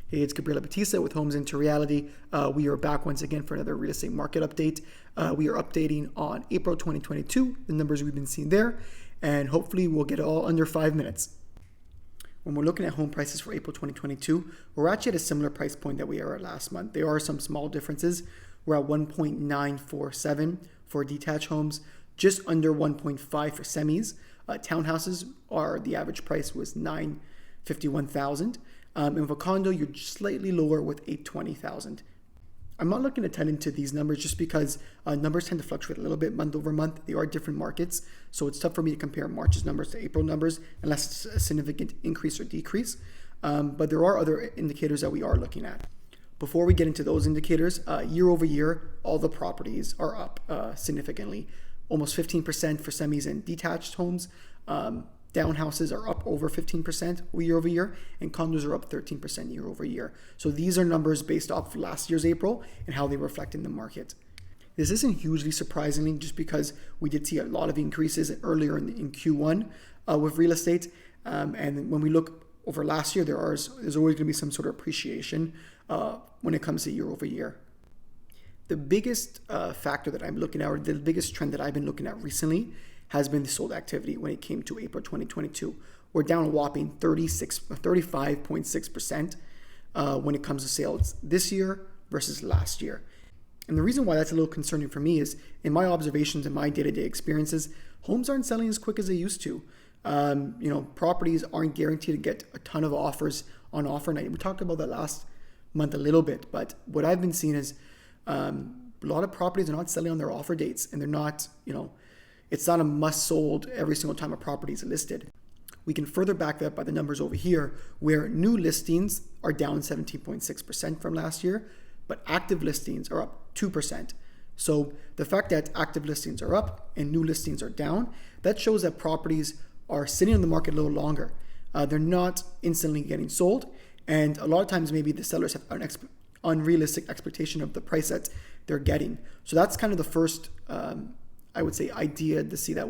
Hey, it's Gabriela Batista with Homes Into Reality. We are back once again for another real estate market update. We are updating on April 2022, the numbers we've been seeing there, and hopefully we'll get it all under 5 minutes. When we're looking at home prices for April 2022, we're actually at a similar price point that we were at last month. There are some small differences. We're at 1.947 for detached homes, just under 1.5 for semis. Townhouses the average price was $951,000. And with a condo, you're slightly lower with $820,000. I'm not looking to tell into these numbers just because numbers tend to fluctuate a little bit month over month. They are different markets, so it's tough for me to compare March's numbers to April numbers unless it's a significant increase or decrease. But there are other indicators that we are looking at. Before we get into those indicators, year over year, all the properties are up significantly. Almost 15% for semis and detached homes. Townhouses are up over 15% year over year, and condos are up 13% year over year. So these are numbers based off last year's April and how they reflect in the market. This isn't hugely surprisingly just because we did see a lot of increases earlier in Q1 with real estate. And when we look over last year, there's always going to be some sort of appreciation when it comes to year over year. The biggest factor that I'm looking at, or the biggest trend that I've been looking at recently, has been the sold activity when it came to April 2022. We're down a whopping 35.6% when it comes to sales this year versus last year. And the reason why that's a little concerning for me is, in my observations and my day-to-day experiences, homes aren't selling as quick as they used to. Properties aren't guaranteed to get a ton of offers on offer night. We talked about that last month a little bit, but what I've been seeing is a lot of properties are not selling on their offer dates, and they're not, it's not a must sold every single time a property is listed. We can further back that up by the numbers over here, where new listings are down 17.6% from last year, but active listings are up 2%. So the fact that active listings are up and new listings are down, that shows that properties are sitting on the market a little longer. They're not instantly getting sold, and a lot of times maybe the sellers have an unrealistic expectation of the price that they're getting. So that's kind of the first I would say idea to see that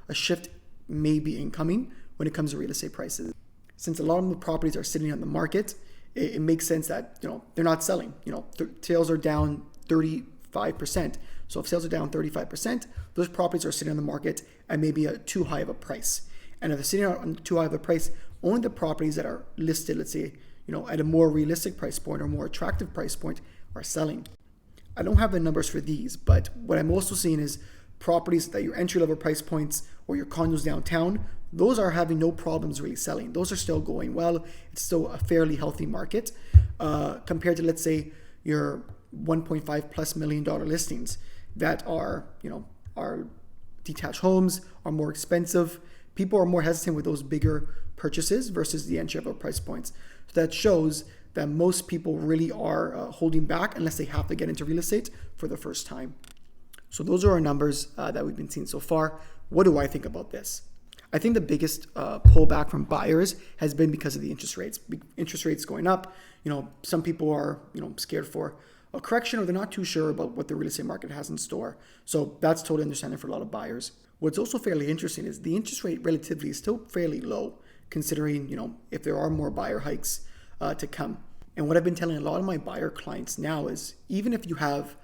a shift may be incoming when it comes to real estate prices. Since a lot of the properties are sitting on the market, it makes sense that they're not selling. Sales are down 35%. So if sales are down 35%, those properties are sitting on the market at maybe a too high of a price. And if they're sitting on too high of a price, only the properties that are listed, let's say, at a more realistic price point or more attractive price point are selling. I don't have the numbers for these, but what I'm also seeing is properties that your entry-level price points or your condos downtown, those are having no problems really selling. Those are still going well. It's still a fairly healthy market compared to, let's say, your $1.5+ million listings that are detached homes, are more expensive. People are more hesitant with those bigger purchases versus the entry-level price points. So that shows that most people really are holding back unless they have to get into real estate for the first time. So those are our numbers that we've been seeing so far. What do I think about this? I think the biggest pullback from buyers has been because of the interest rates. Interest rates going up. Some people are scared for a correction, or they're not too sure about what the real estate market has in store. So that's totally understandable for a lot of buyers. What's also fairly interesting is the interest rate relatively is still fairly low, considering if there are more buyer hikes to come. And what I've been telling a lot of my buyer clients now is, even if you have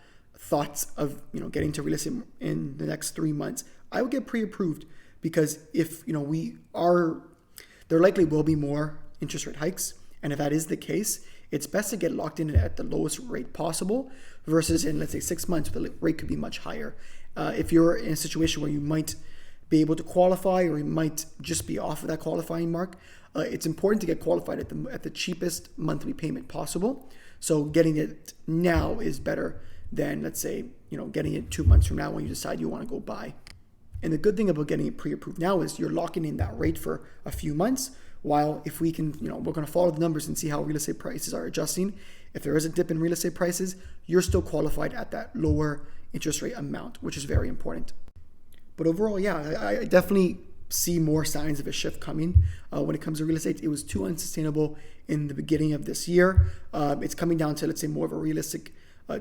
thoughts of getting to real estate in the next 3 months, I would get pre-approved, because if there likely will be more interest rate hikes, and if that is the case, it's best to get locked in at the lowest rate possible versus in, let's say, 6 months, the rate could be much higher. If you're in a situation where you might be able to qualify, or you might just be off of that qualifying mark, it's important to get qualified at the cheapest monthly payment possible. So getting it now is better than, let's say, getting it 2 months from now when you decide you want to go buy. And the good thing about getting it pre-approved now is you're locking in that rate for a few months, while if we can, we're going to follow the numbers and see how real estate prices are adjusting. If there is a dip in real estate prices, you're still qualified at that lower interest rate amount, which is very important. But overall, yeah, I definitely see more signs of a shift coming when it comes to real estate. It was too unsustainable in the beginning of this year. It's coming down to, let's say, more of a realistic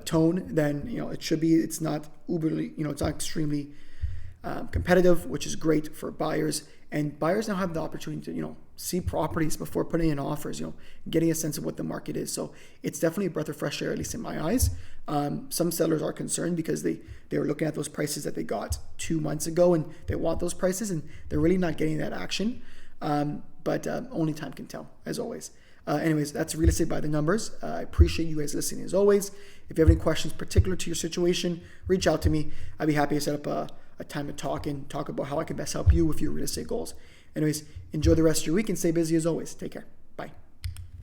tone than it should be. It's not uberly, it's not extremely competitive, which is great for buyers. And buyers now have the opportunity to see properties before putting in offers, getting a sense of what the market is. So it's definitely a breath of fresh air, at least in my eyes. Some sellers are concerned because they were looking at those prices that they got 2 months ago and they want those prices and they're really not getting that action. But only time can tell, as always. Anyways, that's Real Estate by the Numbers. I appreciate you guys listening as always. If you have any questions particular to your situation, reach out to me. I'd be happy to set up a time to talk about how I can best help you with your real estate goals. Anyways, enjoy the rest of your week and stay busy as always. Take care. Bye.